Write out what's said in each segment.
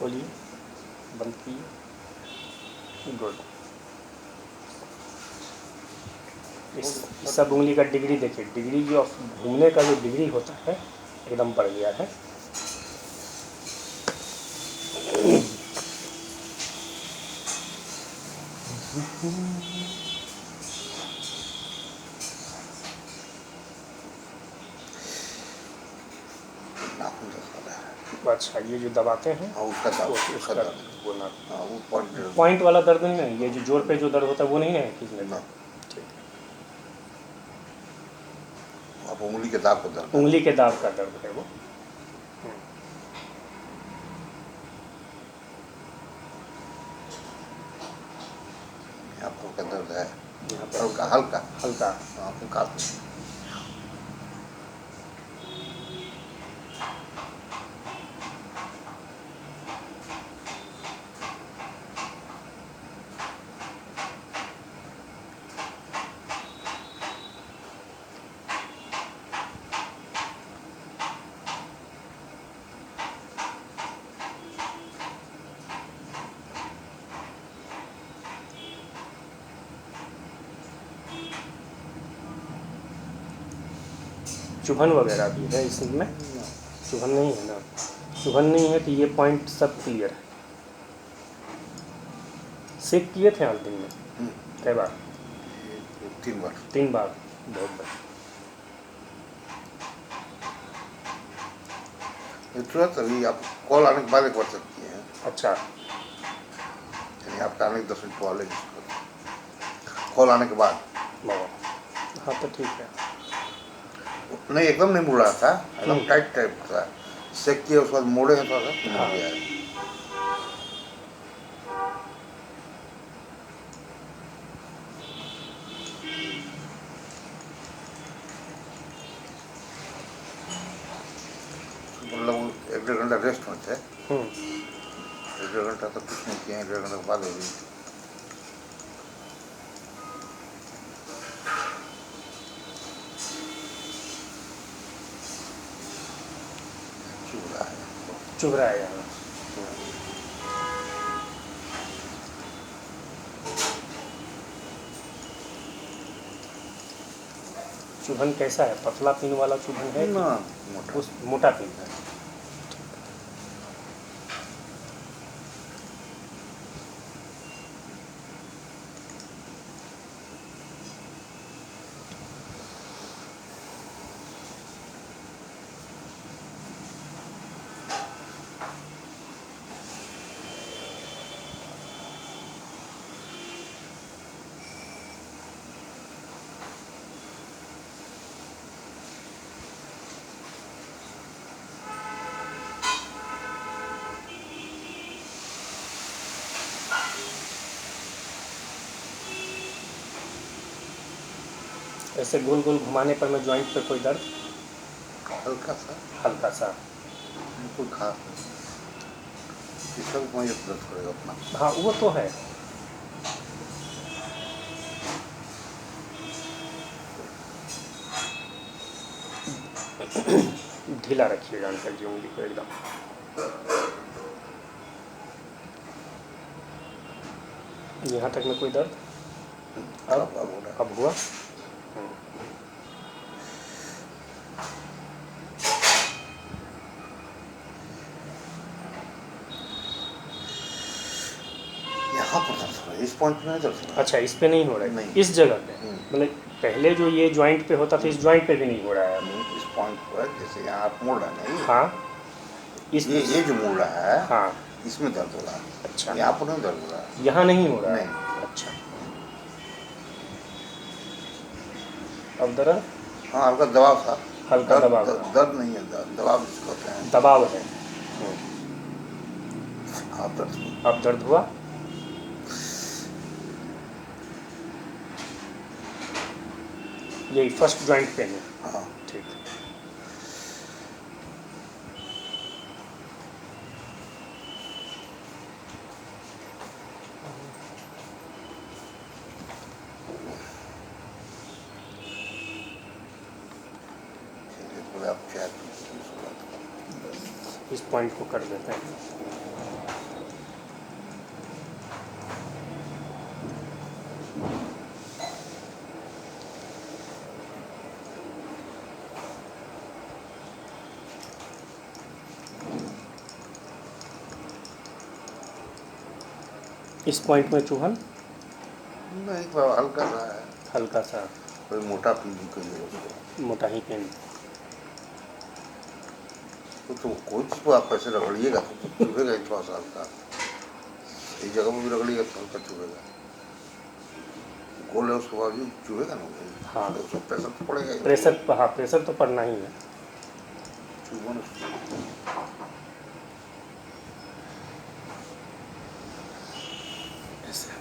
खोलिए, बंद कीजिए। गुड। इस सब उंगली का डिग्री देखिए, डिग्री जो घूमने का जो डिग्री होता है एकदम बढ़ गया है। अच्छा, ये जो दबाते हैं उसका वो ना वो पॉइंट वाला दर्द नहीं है, ये जो जोड़ पे जो दर्द होता है वो नहीं है खींचने का। ठीक है, आप उंगली के दाग का दर्द, उंगली के दाब का दर्द है वो। आपको का दर्द है यहाँ पे हल्का हल्का हल्का। काफी। चुभन वगैरह भी है इसमें? चुभन नहीं है ना? चुभन नहीं है तो ये पॉइंट सब क्लियर है। सेक किए थे आप दिन में कई बार? 3 बार। 3 बार, बहुत बढ़िया। तुरंत अभी आप कॉल आने के बाद एक बार सकती हैं। अच्छा, यानी आपका आने के 10 मिनट पहले कॉल आने के बाद। हाँ तो ठीक है। नहीं, एकदम नहीं मुड़ रहा था, एकदम टाइट टाइप था। सेक किए उसके बाद मोड़े हैं थोड़ा सा मुड़ गया है। मतलब 1-1.5 घंटा रेस्ट में थे। 1-1.5 घंटा तक कुछ नहीं किए, 1-1.5 घंटे के बाद हो गई। चुभ रहा है यहाँ। चुभन कैसा है? पतला पिन वाला चुभन है ना, कि उस मोटा पिन है? ऐसे गोल गोल घुमाने पर में जॉइंट पे कोई दर्द? हल्का सा, हल्का सा। कोई खास सब वहीं दर्द करेगा अपना। हाँ वो तो है। ढीला रखिएगा अंकल जी उंगली को एकदम। यहाँ तक में कोई दर्द? अब हुआ? यहाँ पर दर्द हो रहा है, इस पॉइंट पे नहीं दर्द हो रहा है। अच्छा, इस पे नहीं हो रहा है? नहीं। इस जगह पे मतलब पहले जो ये जॉइंट पे होता था इस जॉइंट पे भी नहीं हो रहा है? इस पॉइंट पर जैसे यहाँ आप मोड़ रहे हैं ना, हाँ, ये जो मोड़ रहा है, हाँ, इसमें दर्द हो रहा है। अच्छा, यहाँ पर नहीं दर्द हो रहा है। यहाँ नहीं हो रहा है? नहीं। अच्छा, अब दर्द? हाँ, हल्का दबाव था। हल्का दबाव? दर्द नहीं है, दबाव जिसको कहते हैं। दबाव है। हाँ, दर्द। अब दर्द हुआ? यही फर्स्ट जॉइंट पेन है? हाँ। ठीक है। आप इस पॉइंट को कर देते हैं। इस पॉइंट में चुभन नहीं, थोड़ा हल्का सा है, हल्का सा कोई मोटा पीन कहिए उसको। मोटा ही पेन। तो कोई चीज़ को आप ऐसे रगड़िएगा तो चुभेगा ही थोड़ा सा हल्का, सही जगह पर भी रगड़िएगा तो हल्का चुभेगा। गोल है उसके बाद भी चुभेगा ना भाई। हाँ, तो उसको प्रेशर तो पड़ेगा ही। प्रेशर, हाँ प्रेशर तो पड़ना ही है। चुभन उसको ऐसे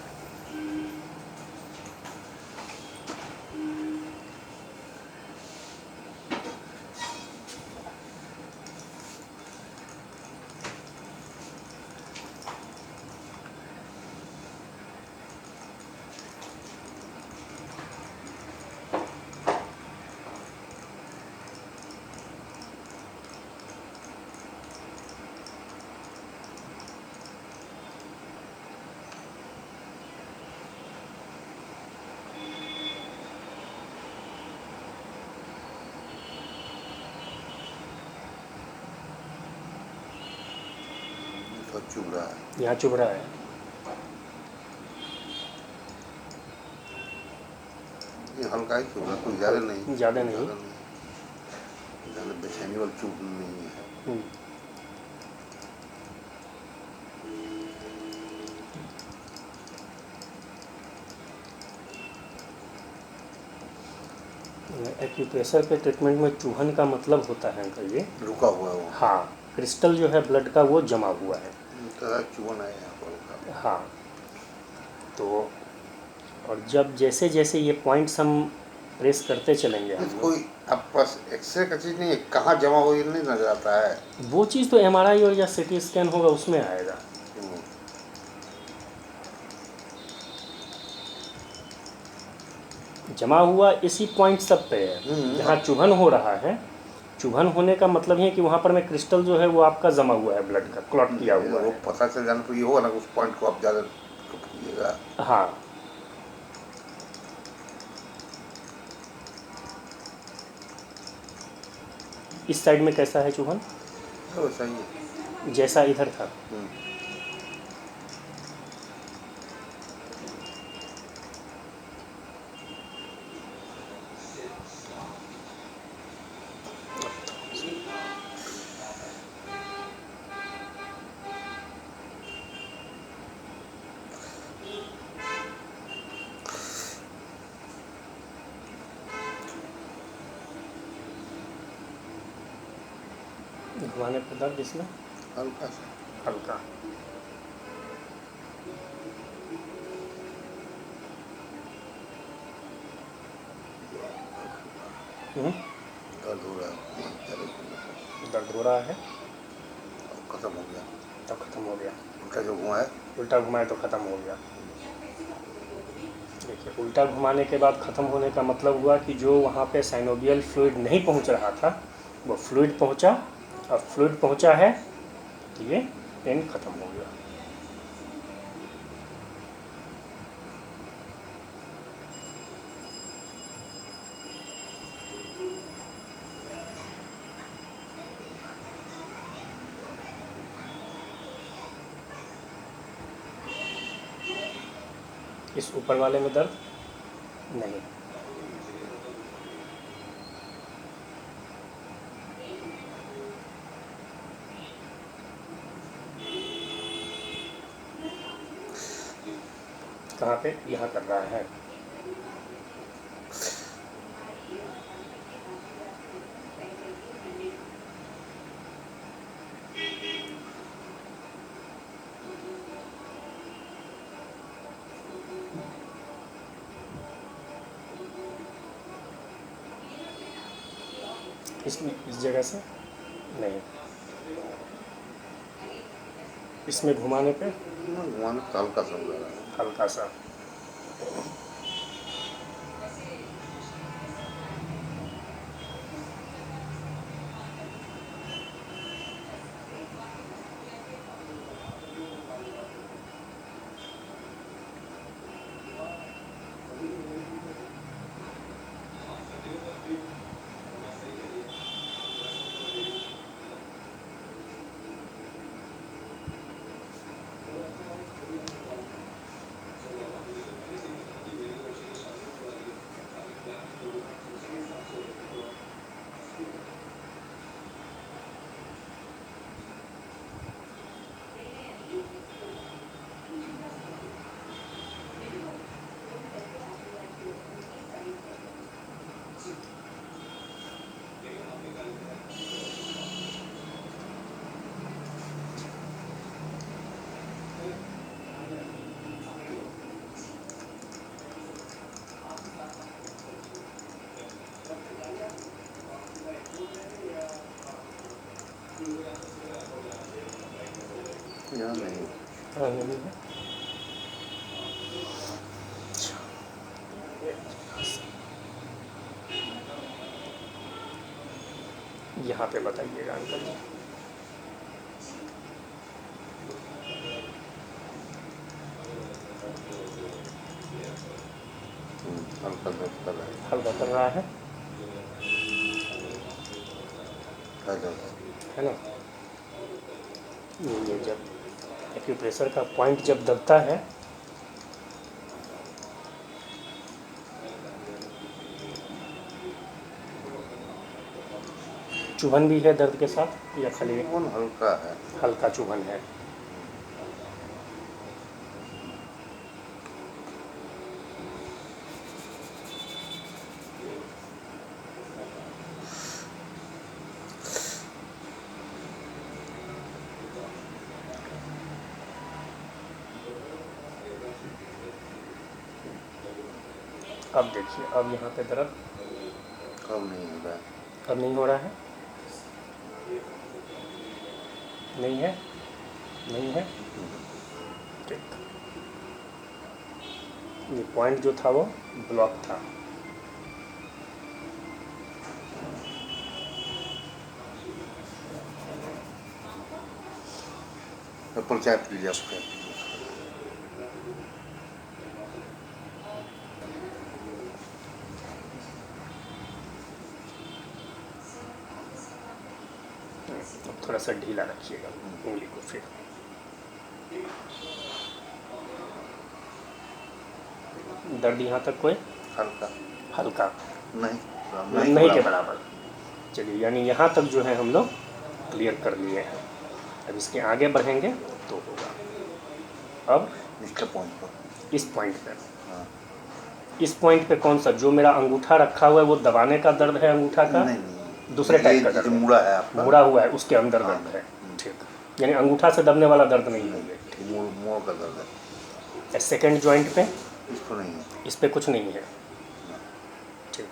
तो चुभ रहा है। यहाँ चुभ रहा है। ये हल्का ही चुभ रहा है, कोई ज़्यादा नहीं। ज़्यादा नहीं। ज़्यादा बेचैनी वाली चुभ नहीं है। एक्यूप्रेशर के ट्रीटमेंट में चुभन का मतलब होता है अंकल जी, रुका हुआ है वो। हाँ क्रिस्टल जो है ब्लड का वो जमा हुआ है। तो चुभन है यहाँ पर रुका। हाँ, तो और जब जैसे जैसे ये पॉइंट्स हम प्रेस करते चलेंगे हम लोग, कोई अब बस एक्सरे का चीज़ नहीं है, कहाँ जमा हो ये नहीं नजर आता है। वो चीज़ तो एमआरआई और या सीटी स्कैन होगा उसमें आएगा। जमा हुआ इसी पॉइंट सब पे है जहाँ चुभन हो रहा है। चुभन होने का मतलब है कि वहाँ पर में क्रिस्टल जो है वो आपका जमा हुआ है, ब्लड का क्लॉट किया हुआ वो है। पता चल जाना तो ये होगा ना, उस पॉइंट को आप ज़्यादा कीजिएगा। हाँ, इस साइड में कैसा है चुभन? तो सही है जैसा इधर था। घुमाने पर दर्द इसमें हल्का सा। हल्का। दर्द हो रहा है, दर्द हो रहा है, खत्म हो गया। तब खत्म हो गया। उल्टा जो घुमाए, उल्टा घुमाए तो ख़त्म हो गया। देखिए, उल्टा घुमाने के बाद ख़त्म होने का मतलब हुआ कि जो वहाँ पे साइनोवियल फ्लूइड नहीं पहुँच रहा था वो फ्लूइड पहुँचा, और फ्लूइड पहुँचा है तो ये पेन ख़त्म हो गया। इस ऊपर वाले में दर्द नहीं। कहाँ पे? यहाँ कर रहा है। इसमें इस जगह से नहीं, इसमें घुमाने पे घुमाने तो हल्का सा हो रहा है। हल्का सा। यहाँ नहीं। हाँ नहीं है। यहाँ पे बताइएगा अंकल जी। हल्का दर्द कर रहा है। हल्का कर रहा है दर्द है ना। ये जब एक्यूप्रेशर का पॉइंट जब दबता है चुभन भी है दर्द के साथ या खाली कौन हल्का है। हल्का चुभन है। अब देखिए अब यहाँ पे दर्द कम नहीं हो रहा है। अब नहीं हो रहा है। नहीं है। नहीं है। ठीक। ये पॉइंट जो था वो ब्लॉक था। एप्पल चाय पी लिया आपके। अब थोड़ा सा ढीला रखिएगा उंगली को फिर। दर्द यहाँ तक कोई हल्का हल्का नहीं नहीं के बराबर। चलिए यानी यहाँ तक जो है हम लोग क्लियर कर लिए हैं। अब इसके आगे बढ़ेंगे तो होगा। अब इसके पॉइंट पर इस पॉइंट पे हाँ। इस पॉइंट पे कौन सा जो मेरा अंगूठा रखा हुआ है वो दबाने का दर्द है अंगूठा का नहीं दूसरे टाइप का ये दर्द जो है। मुड़ा है आपका मुड़ा हुआ है उसके अंदर हाँ। दर्द है। ठीक यानी अंगूठा से दबने वाला दर्द नहीं है ये। ठीक मोड़ मोड़ का दर्द है। सेकेंड जॉइंट पे इसको नहीं है। इस पे कुछ नहीं है। ठीक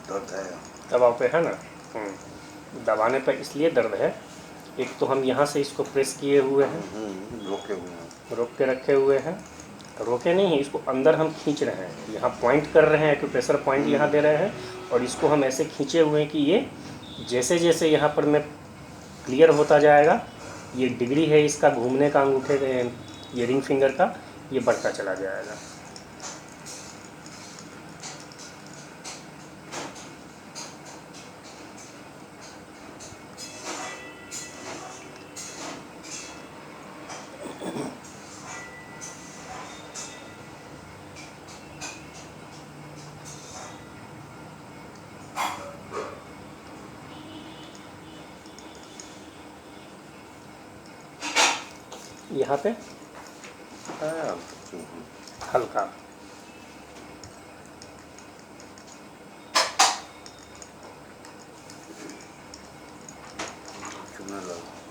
दर्द है। दबाव पे है ना। दबाने पर इसलिए दर्द है एक तो हम यहाँ से इसको प्रेस किए हुए हैं रोके हुए हैं। रोक के रखे हुए हैं। रोके नहीं है इसको अंदर हम खींच रहे हैं यहाँ पॉइंट कर रहे हैं एक्यूप्रेशर पॉइंट यहाँ दे रहे हैं और इसको हम ऐसे खींचे हुए हैं कि ये जैसे जैसे यहाँ पर मैं क्लियर होता जाएगा ये डिग्री है इसका घूमने का अंगूठे ये रिंग फिंगर का ये बढ़ता चला जाएगा। यहाँ पे हल्का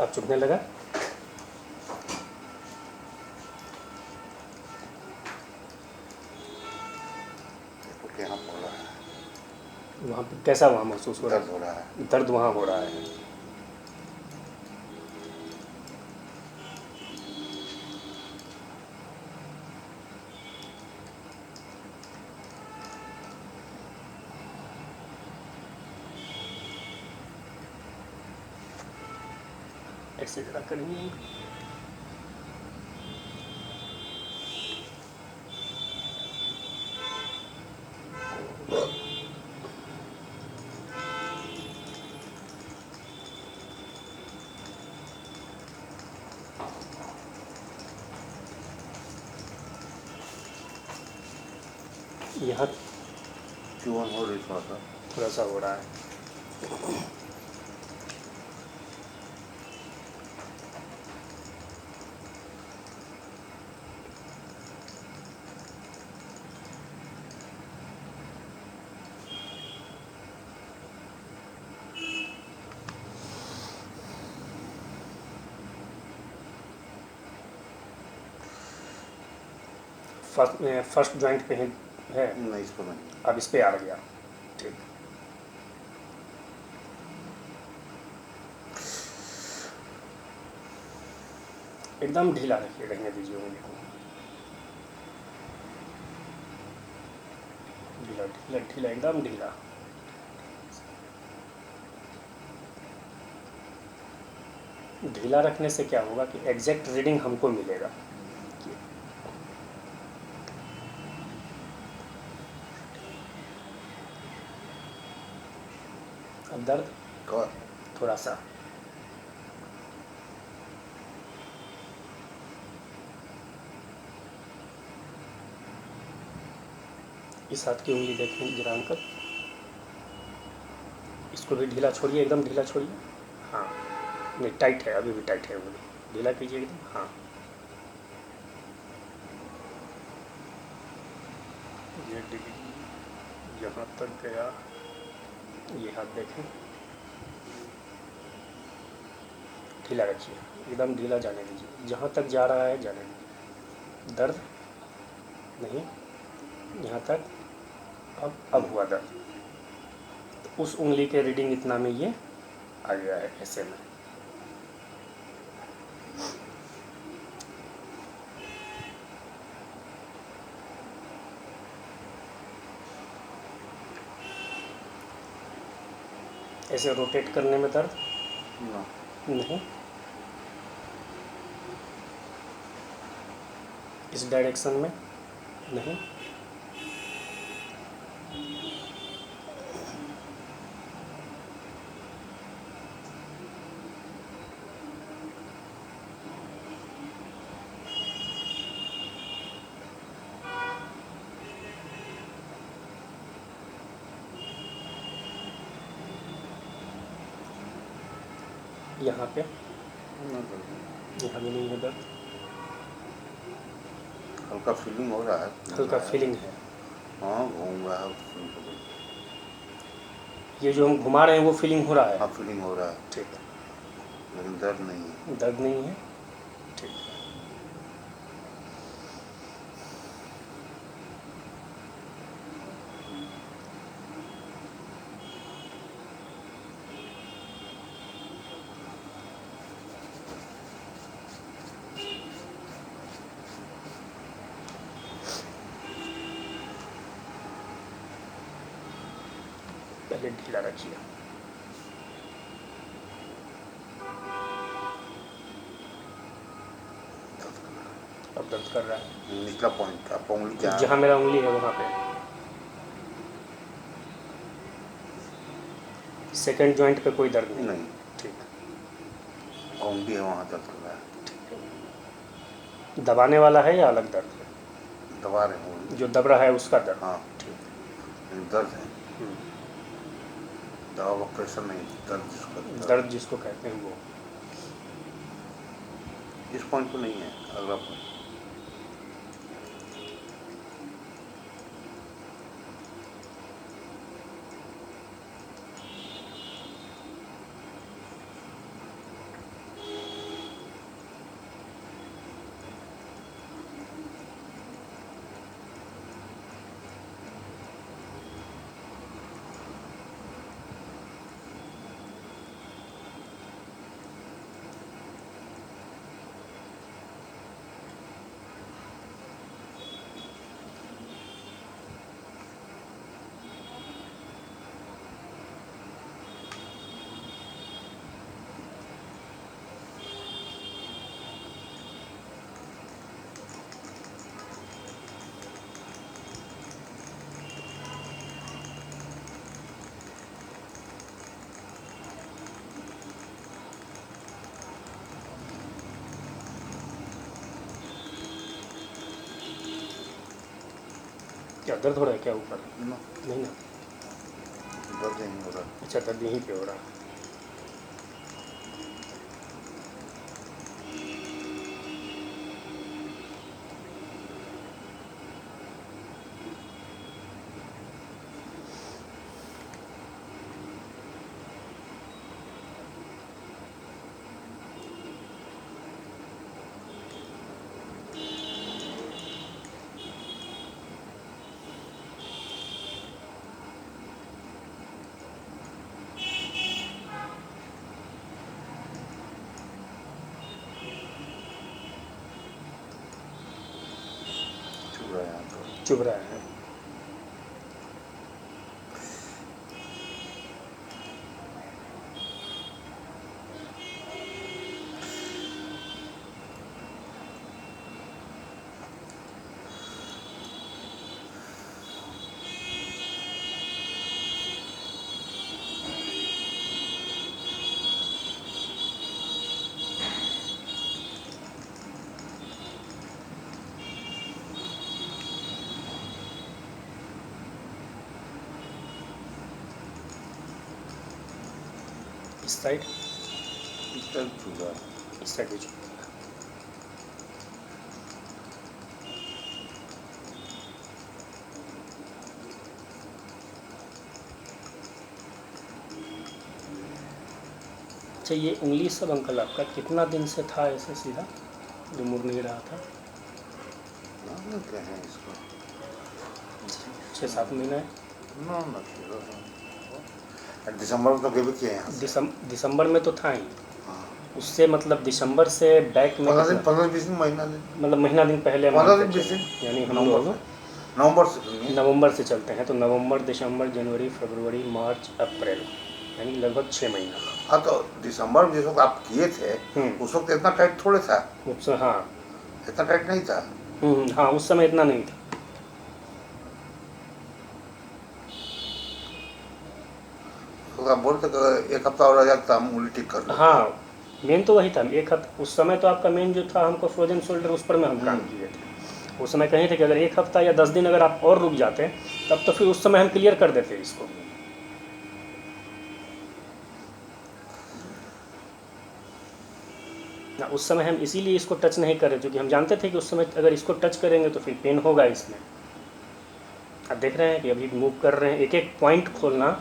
अब चुभने लगा। यहाँ पड़ रहा है। वहाँ पे कैसा वहाँ महसूस हो रहा दर्द हो रहा है। है। दर्द वहाँ हो रहा है। ऐसे जरा करेंगे। यहाँ चुवन हो रही थोड़ा सा। थोड़ा सा हो रहा है। फर्स्ट जॉइंट पे है। नहीं, इसको नहीं। अब इस पे आ गया। ठीक। एकदम ढीला रखिए, रहने दीजिए उंगली को। ढीला ढीला ढीला, एकदम ढीला। ढीला रखने से क्या होगा कि एग्जैक्ट रीडिंग हमको मिलेगा। अब दर्द कवर। थोड़ा सा। इस हाथ की उंगली देखें जरा अंकल, इसको भी ढीला छोड़िए, एकदम ढीला छोड़िए। हाँ, नहीं टाइट है, अभी भी टाइट है उंगली। ढीला कीजिए एकदम। हाँ, ये यहाँ तक गया। ये हाथ देखें, ढीला रखिए, एकदम ढीला जाने दीजिए। जहाँ तक जा रहा है जाने दीजिए। दर्द नहीं, यहाँ तक। अब हुआ दर्द। तो उस उंगली के रीडिंग इतना में ये आ गया है ऐसे में। ऐसे रोटेट करने में दर्द ना। नहीं। इस डायरेक्शन में नहीं। यहाँ पे ना दर्द। यहाँ भी नहीं है दर्द। हल्का फीलिंग हो रहा है। हल्का फीलिंग है। हाँ, घूम रहा है। फीलिंग हो रही ये जो हम घुमा रहे हैं वो फीलिंग हो रहा है। है। हाँ, फीलिंग हो रहा है, ठीक। लेकिन दर्द नहीं है। दर्द नहीं है। ठीक। पहले ढीला रखिए। अब दर्द कर रहा है। निचला पॉइंट, आपका उंगली क्या है? जहाँ मेरा उंगली है वहाँ पे। सेकंड जॉइंट पे कोई दर्द नहीं। नहीं। ठीक। कौंडी है, वहाँ दर्द कर रहा है। दबाने वाला है या अलग दर्द है? दबा रहे हैं उंगली। जो दब रहा है उसका दर्द। हाँ, ठीक। लेकिन दर्द है। दवा का प्रेशर नहीं, दर्द जिसको दर्द जिसको कहते हैं वो। इस पॉइंट पे नहीं है, अगला पॉइंट। क्या दर्द हो रहा है क्या ऊपर? ना नहीं ना। दर्द नहीं हो रहा। अच्छा दर्द यहीं पे हो रहा है। चुभ रहा है यहाँ तो। चुभ रहा है। इस साइड इस तरह चुभ रहा है। इस साइड भी चुभ रहा है। अच्छा ये उंगली सब अंकल आपका कितना दिन से था ऐसे सीधा जो मुड़ नहीं रहा था? ना क्या है इसको? 6-7 महीना है। ना ना दिसंबर में तो कभी किए यहाँ से। दिसंबर में तो था ही। हाँ। उससे मतलब दिसंबर से बैक में 15-20 दिन महीना दिन मतलब महीना दिन पहले 15-20 दिन यानी हम लोग नवंबर से चलते हैं तो नवंबर दिसंबर जनवरी फरवरी मार्च अप्रैल यानी लगभग 6 महीना। हाँ तो दिसंबर में जिस वक्त आप किए थे उस वक्त इतना टाइट थोड़े था। हाँ इतना टाइट नहीं था। हाँ उस समय इतना नहीं था। तो आप बोलते कि एक हफ्ता और आ जाता हम उंगली ठीक कर लेते। हाँ मेन तो वही था। एक हफ्ता उस समय तो आपका मेन जो था हमको फ्रोजन शोल्डर उस पर में हम काम किए थे। उस समय कहे थे कि अगर एक हफ्ता या 10 दिन अगर आप और रुक जाते तब तो फिर उस समय हम क्लियर कर देते इसको। ना उस समय हम इसीलिए इसको टच नहीं कर रहे क्योंकि हम जानते थे कि उस समय अगर इसको टच करेंगे तो फिर पेन होगा इसमें। आप देख रहे हैं कि अभी मूव कर रहे हैं। एक एक पॉइंट खोलना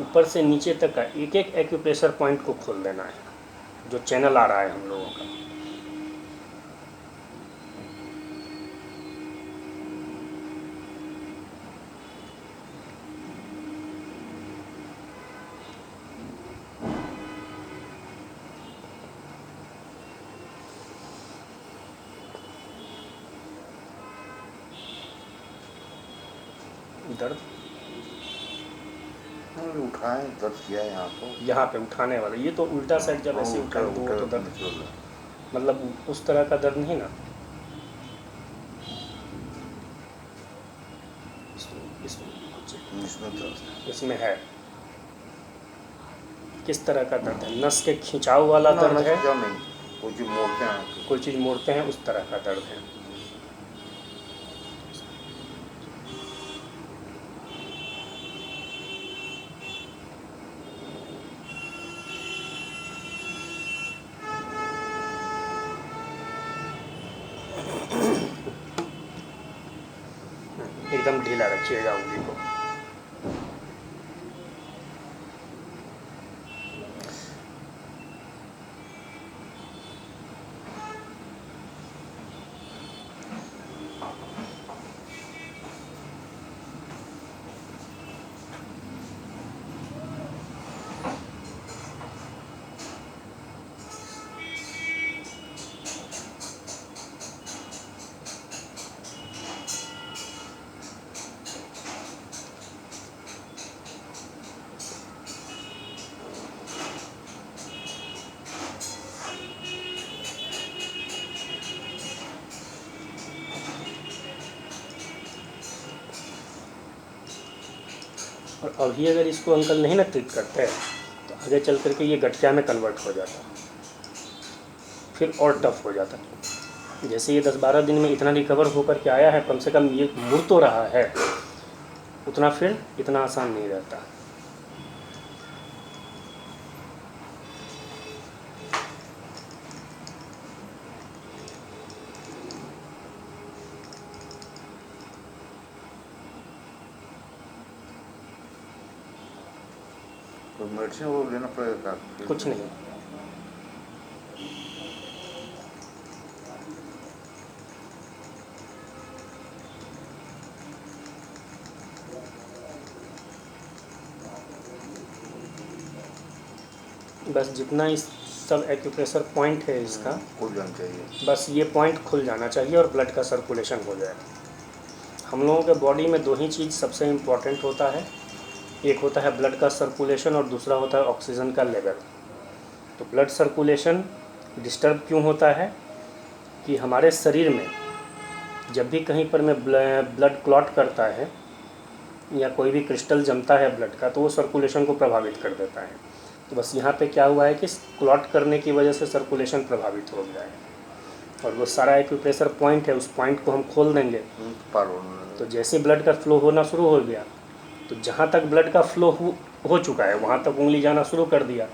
ऊपर से नीचे तक का एक एक एक्यूप्रेशर पॉइंट को खोल देना है जो चैनल आ रहा है हम लोगों का। दर्द उठाए दर्द किया यहाँ पे उठाने वाला ये तो उल्टा साइड जब ऐसे उठाए तो दर्द मतलब उस तरह का दर्द नहीं ना। इसमें है किस तरह का दर्द है? नस के खिंचाव वाला दर्द है? कोई चीज़ मोड़ते हैं उस तरह का दर्द है। एकदम ढीला रखिएगा उंगली को। और अभी अगर इसको अंकल नहीं ना ट्रीट करते तो आगे चल करके ये गठिया में कन्वर्ट हो जाता फिर और टफ हो जाता। जैसे ये 10-12 दिन में इतना रिकवर होकर के आया है, कम से कम ये मुड़ तो रहा है, उतना फिर इतना आसान नहीं रहता। तो मेडिसिन वो लेना पड़ेगा? कुछ नहीं। बस जितना इस सब एक्यूप्रेशर पॉइंट है इसका, खुल जाना चाहिए। बस ये पॉइंट खुल जाना चाहिए और ब्लड का सर्कुलेशन हो जाए। हम लोगों के बॉडी में दो ही चीज़ सबसे इम्पॉर्टेंट होता है, एक होता है ब्लड का सर्कुलेशन और दूसरा होता है ऑक्सीजन का लेवल। तो ब्लड सर्कुलेशन डिस्टर्ब क्यों होता है कि हमारे शरीर में जब भी कहीं पर में ब्लड क्लॉट करता है या कोई भी क्रिस्टल जमता है ब्लड का, तो वो सर्कुलेशन को प्रभावित कर देता है। तो बस यहाँ पे क्या हुआ है कि क्लॉट करने की वजह से सर्कुलेशन प्रभावित हो गया है, और वो सारा एक्यूप्रेशर पॉइंट है, उस पॉइंट को हम खोल देंगे पार होने तो जैसे ब्लड का फ्लो होना शुरू हो गया, तो जहाँ तक ब्लड का फ्लो हो चुका है वहाँ तक उंगली जाना शुरू कर दिया।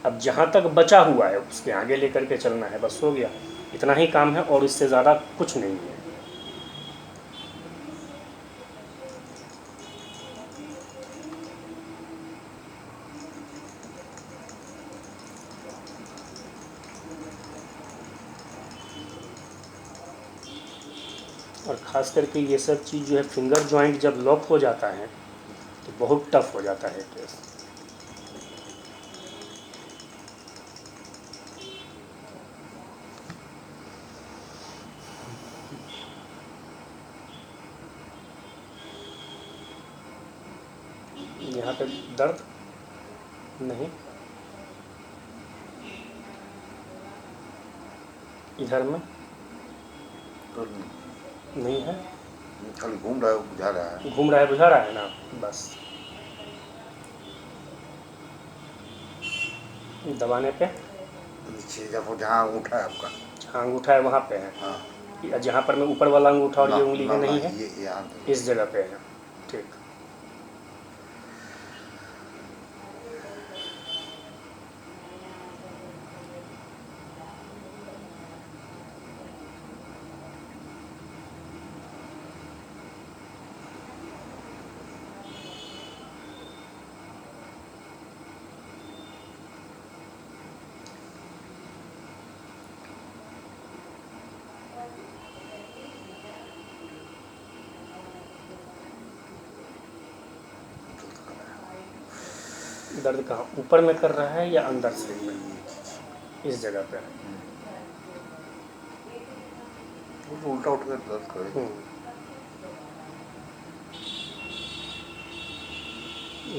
अब जहाँ तक बचा हुआ है उसके आगे लेकर के चलना है, बस हो गया। इतना ही काम है और इससे ज़्यादा कुछ नहीं है। और ख़ास करके ये सब चीज़ जो है, फिंगर जॉइंट जब लॉक हो जाता है तो बहुत टफ हो जाता है केस। यहाँ पे दर्द नहीं, इधर में तो नहीं है, खाली घूम रहा है, बुझा रहा है। घूम रहा है, बुझा रहा है ना, बस दबाने पे नीचे जब जहाँ अंगूठा है आपका, जहाँ अंगूठा है वहाँ पे है। हाँ, जहाँ पर मैं ऊपर वाला अंगूठा और ना, ये उंगली ना, में नहीं ना, है, ये यहाँ इस जगह पे है। ठीक। दर्द कहाँ, ऊपर में कर रहा है या अंदर से में? इस जगह पे। वो तो उल्टा उठ कर दर्द करे।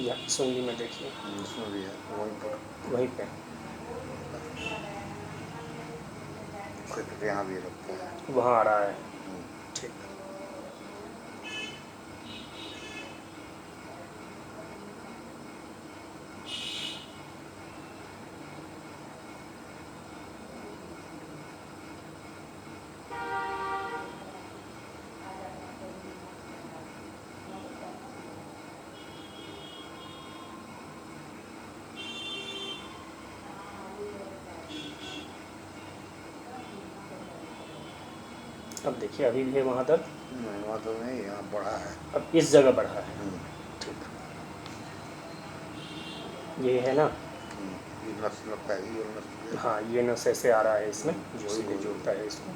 या इस उंगली में देखिए, इसमें भी है, वहीं पर, वहीं पे यहाँ भी रखते हैं, वहाँ आ रहा है। ठीक। अब देखिए अभी भी है वहाँ दर्द? नहीं, वहाँ तो नहीं, यहाँ बढ़ा है। अब इस जगह बढ़ा है। ठीक। ये है ना, ये नस लगता है, ये नस। हाँ ये नस ऐसे आ रहा है इसमें, जो सीधे जोड़ता है इसमें।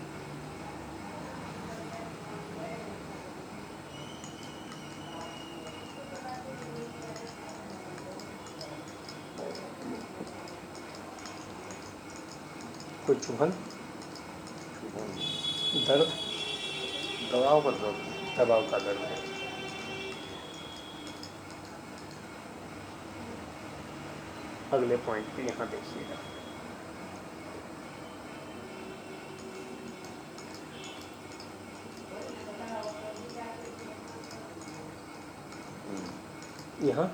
कोई चुभन, दर्द, दबाव का दर्द, दबाव का दर्द है। अगले पॉइंट पे यहाँ देखिएगा, यहाँ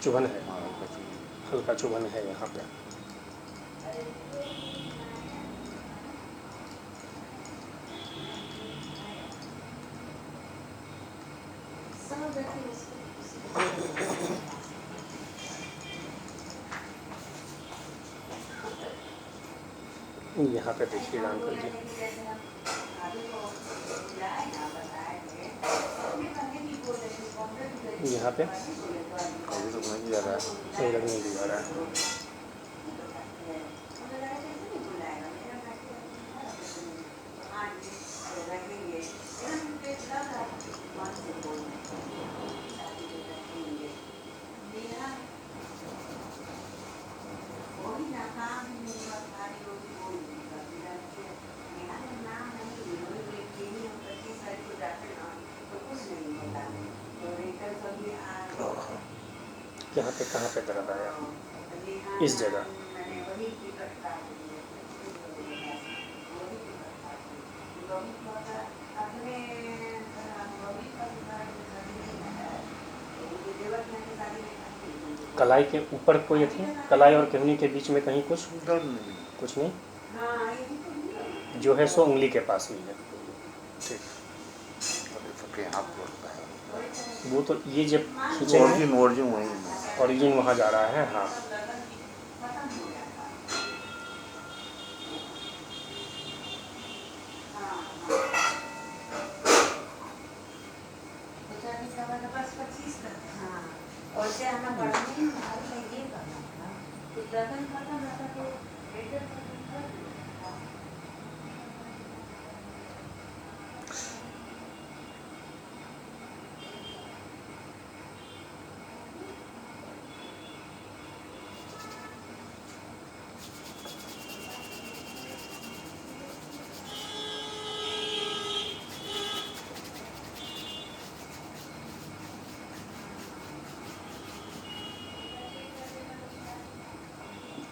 चुभन है, हल्का चुभन है यहाँ पे। यहाँ पे देखिएगा अंकल जी, यहाँ पे अभी तक नहीं जा रहा है। कोई रंग नहीं दिखा रहा है। यहाँ पे कहाँ पे दर्द आया? इस जगह। कलाई के ऊपर कोई थी, कलाई और केहनी के बीच में कहीं कुछ? दर्द नहीं, कुछ नहीं, जो है सो उंगली के पास ही है। ठीक, सबके हाथ पड़ता है। वो तो ये जब खींचे ओरिजिन वहीं है। ओरिजिन वहाँ जा रहा है। हाँ,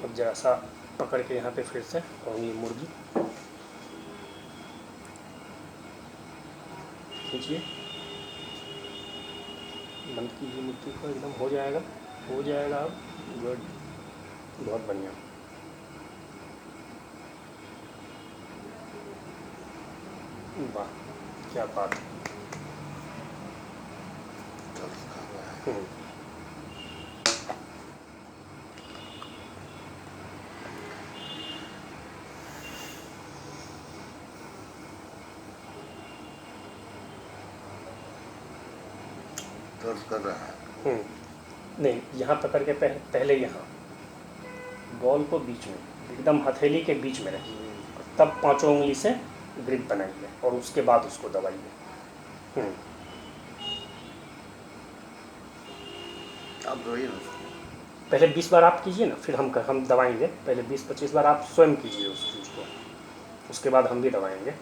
अब जरा सा पकड़ के यहाँ पे फिर से, और ये मुर्गी खींचिए, बंद कीजिए मुट्ठी को, एकदम हो जाएगा, हो जाएगा। अब गुड, बहुत बढ़िया। वाह, क्या बात है। हम्म, दर्द कर रहा है। नहीं, यहाँ पकड़ के पहले यहाँ बॉल को बीच में, एकदम हथेली के बीच में रखिए, तब पांचों उंगली से ग्रिप बनाइए और उसके बाद उसको दबाइए। आप रोइए ना। पहले 20 बार आप कीजिए ना, फिर हम दबाएंगे। पहले 20-25 बार आप स्वयं कीजिए उस चीज़ को, उसके बाद हम भी दबाएंगे।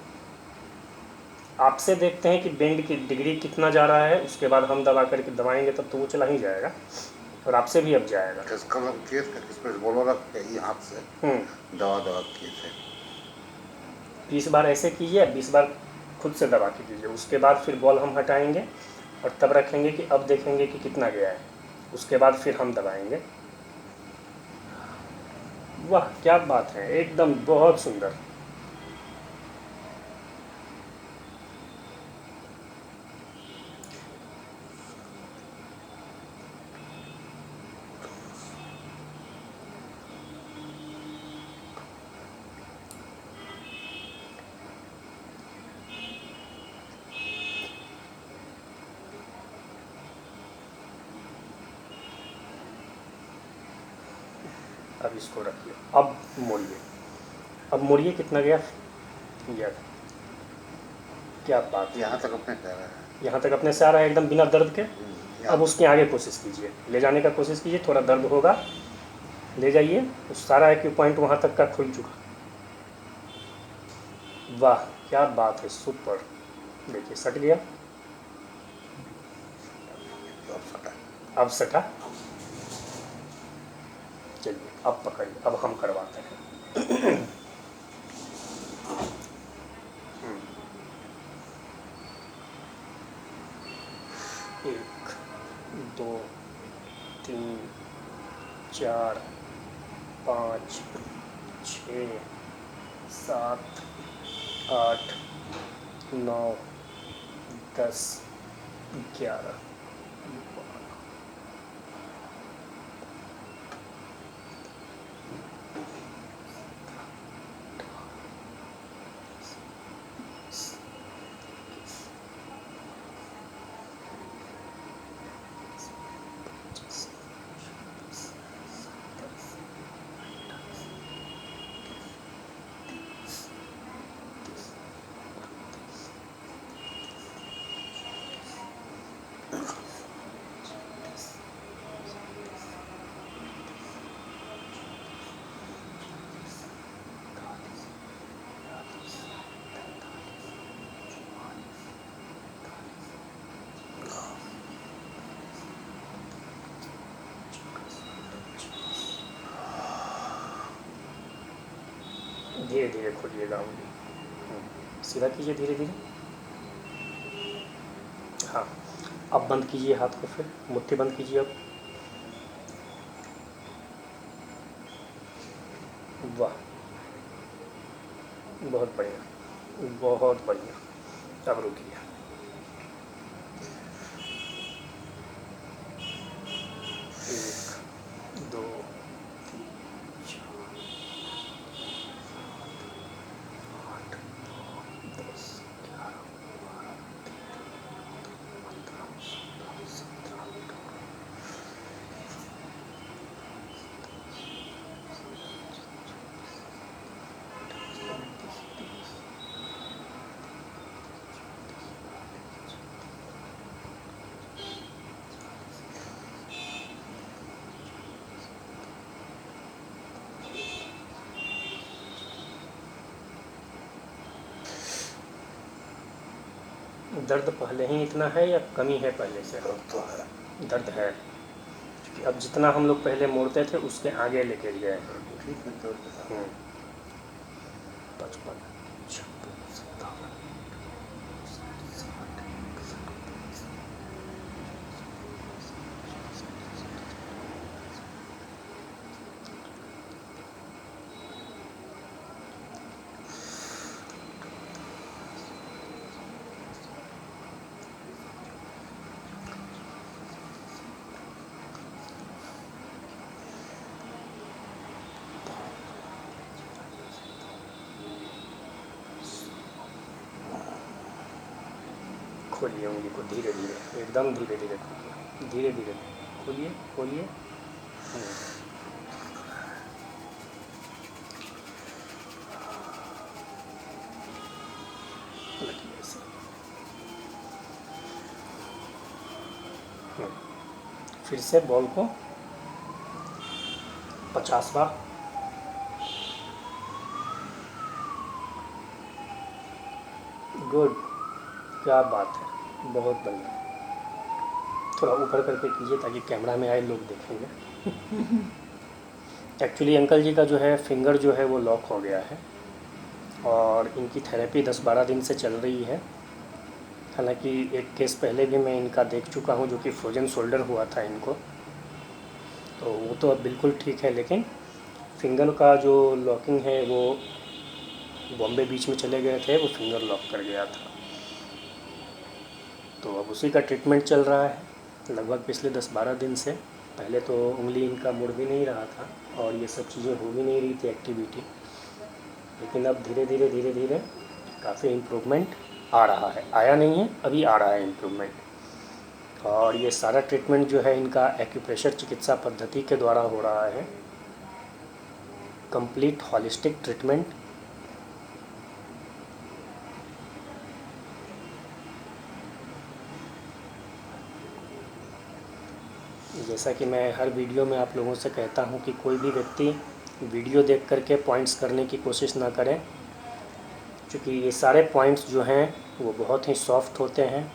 आपसे देखते हैं कि बेंड की डिग्री कितना जा रहा है, उसके बाद हम दबा करके दबाएंगे, तब तो वो चला ही जाएगा, और आपसे भी अब जाएगा। किस कलम केस का किस पे बोलो रख के ये हाथ से दवा किए थे। 20 बार ऐसे कीजिए, 20 बार खुद से दबा के दीजिए, उसके बाद फिर बॉल हम हटाएंगे और तब रखेंगे कि अब देखेंगे कि कितना गया है, उसके बाद फिर हम दबाएंगे। वाह, क्या बात है, एकदम बहुत सुंदर। अब इसको रखिए, अब मोड़िए, अब मोड़िए, कितना गया? क्या बात है, यहाँ तक अपने कह रहा है। यहाँ तक अपने से आ रहा है एकदम बिना दर्द के। अब उसके आगे कोशिश कीजिए, ले जाने का कोशिश कीजिए, थोड़ा दर्द होगा, ले जाइए। उस सारा एक्यूपॉइंट वहाँ तक का खुल चुका। वाह, क्या बात है, सुपर। देखिए सट गया, अब सटा। चलिए अब पकड़िए, अब हम करवाते हैं। 1 2 3 4 5 6 7 8 9 10 11 18 धीरे धीरे खोलिएगा उंगली, सीधा कीजिए धीरे धीरे। हाँ, अब बंद कीजिए हाथ को, फिर मुट्ठी बंद कीजिए अब। वाह, बहुत बढ़िया, बहुत बढ़िया। अब रुकिए। एक, दो, तीन, चार, 8, 10, 11, 12, 13, 14, 17, 18, दर्द पहले ही इतना है या कमी है पहले से? दर्द तो है। दर्द है, क्योंकि अब जितना हम लोग पहले मोड़ते थे उसके आगे लेके गए हैं। ठीक है दर्द है। 55, 56, 57, खोलिए उंगली को धीरे धीरे, एकदम धीरे धीरे खोलिए, धीरे धीरे खोलिए खोलिए। लगिए ऐसे। फिर से बॉल को 50 बार। गुड, क्या बात है, बहुत बढ़िया। थोड़ा ऊपर करके कीजिए ताकि कैमरा में आए, लोग देखेंगे। एक्चुअली अंकल जी का जो है फिंगर जो है वो लॉक हो गया है और इनकी थेरेपी 10-12 दिन से चल रही है। हालांकि एक केस पहले भी मैं इनका देख चुका हूँ जो कि फ्रोजन शोल्डर हुआ था इनको, तो वो तो अब बिल्कुल ठीक है, लेकिन फिंगर का जो लॉकिंग है वो बॉम्बे बीच में चले गए थे, वो फिंगर लॉक कर गया था, तो अब उसी का ट्रीटमेंट चल रहा है लगभग पिछले 10-12 दिन से। पहले तो उंगली इनका मुड़ भी नहीं रहा था और ये सब चीज़ें हो भी नहीं रही थी एक्टिविटी, लेकिन अब धीरे धीरे धीरे धीरे काफ़ी इम्प्रूवमेंट आ रहा है, आया नहीं है अभी, आ रहा है इम्प्रूवमेंट। और ये सारा ट्रीटमेंट जो है इनका एक्यूप्रेशर चिकित्सा पद्धति के द्वारा हो रहा है, कंप्लीट हॉलिस्टिक ट्रीटमेंट। जैसा कि मैं हर वीडियो में आप लोगों से कहता हूं कि कोई भी व्यक्ति वीडियो देख करके पॉइंट्स करने की कोशिश ना करें, क्योंकि ये सारे पॉइंट्स जो हैं वो बहुत ही सॉफ्ट होते हैं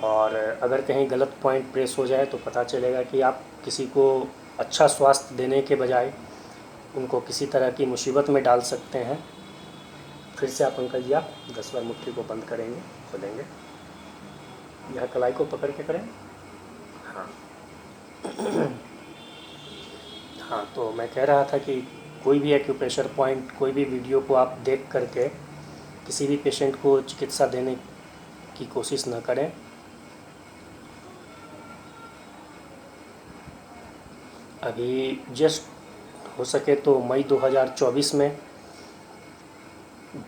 और अगर कहीं गलत पॉइंट प्रेस हो जाए तो पता चलेगा कि आप किसी को अच्छा स्वास्थ्य देने के बजाय उनको किसी तरह की मुसीबत में डाल सकते हैं। फिर से आप अंकल जी, आप 10 बार मुट्ठी को बंद करेंगे, खोलेंगे, यह कलाई को पकड़ के करें। हाँ हाँ, तो मैं कह रहा था कि कोई भी एक्यूप्रेशर पॉइंट, कोई भी वीडियो को आप देख करके किसी भी पेशेंट को चिकित्सा देने की कोशिश न करें। अभी जस्ट हो सके तो मई 2024 में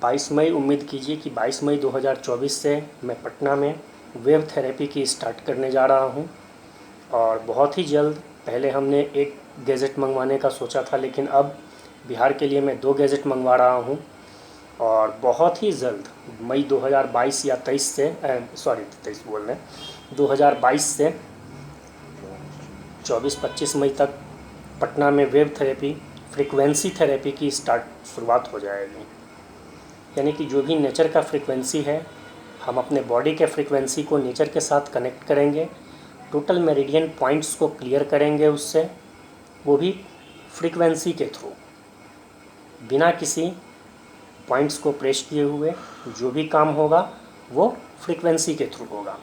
22 मई, उम्मीद कीजिए कि 22 मई 2024 से मैं पटना में वेव थेरेपी की स्टार्ट करने जा रहा हूं और बहुत ही जल्द, पहले हमने एक गैजेट मंगवाने का सोचा था, लेकिन अब बिहार के लिए मैं 2 गैजेट मंगवा रहा हूं और बहुत ही जल्द मई 2022 या 23 से 23 बोल रहे हैं, 2022 से 24-25 मई तक पटना में वेव थेरेपी, फ्रीक्वेंसी थेरेपी की शुरुआत हो जाएगी। यानी कि जो भी नेचर का फ्रीक्वेंसी है, हम अपने बॉडी के फ्रीक्वेंसी को नेचर के साथ कनेक्ट करेंगे, टोटल मेरिडियन पॉइंट्स को क्लियर करेंगे उससे, वो भी फ्रीक्वेंसी के थ्रू, बिना किसी पॉइंट्स को प्रेस किए हुए जो भी काम होगा वो फ्रीक्वेंसी के थ्रू होगा।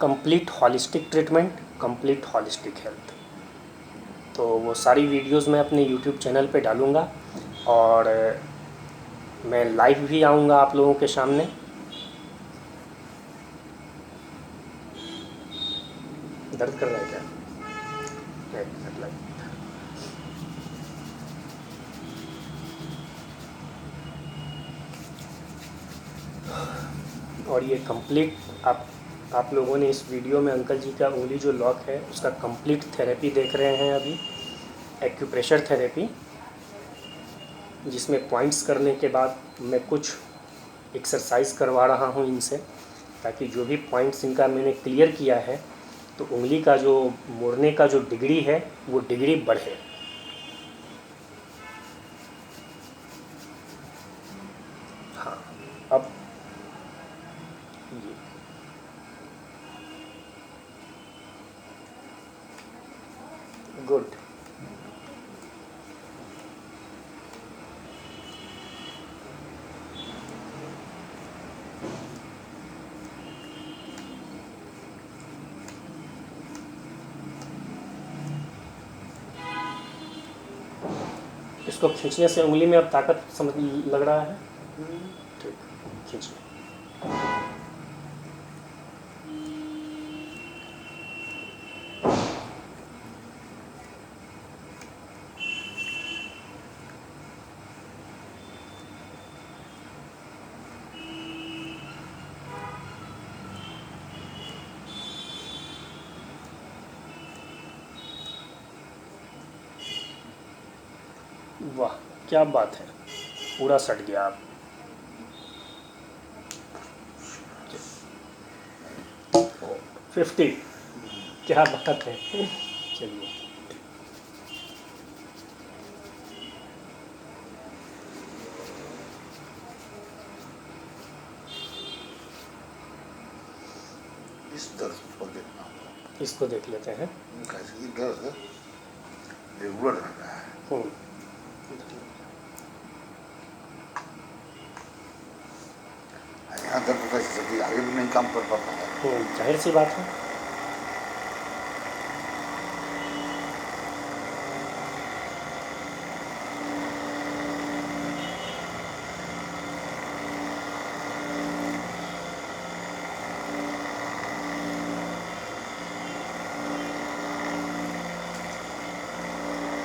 Complete holistic treatment, complete holistic health. तो वो सारी वीडियोस मैं अपने यूट्यूब चैनल पे डालूँगा और मैं लाइव भी आऊँगा आप लोगों के सामने। दर्द कर रहा है क्या? एक मिनट लग। और ये कंप्लीट आप लोगों ने इस वीडियो में अंकल जी का उंगली जो लॉक है उसका कंप्लीट थेरेपी देख रहे हैं अभी, एक्यूप्रेशर थेरेपी, जिसमें पॉइंट्स करने के बाद मैं कुछ एक्सरसाइज करवा रहा हूँ इनसे, ताकि जो भी पॉइंट्स इनका मैंने क्लियर किया है तो उंगली का जो मोड़ने का जो डिग्री है वो डिग्री बढ़े। हाँ, अब ये गुड। इसको खींचने से उंगली में अब ताकत समझ लग रहा है? ठीक, खींचिए। वाह, क्या बात है, पूरा सट गया आप। 50, क्या बात है। चलिए, इस दर्द को देखना होगा। इसको देख लेते हैं। कैसे ये दर्द रेगुलर रह रहा है। यहाँ दर्द कैसे आगे भी नहीं काम कर पाता है। जाहिर सी बात है।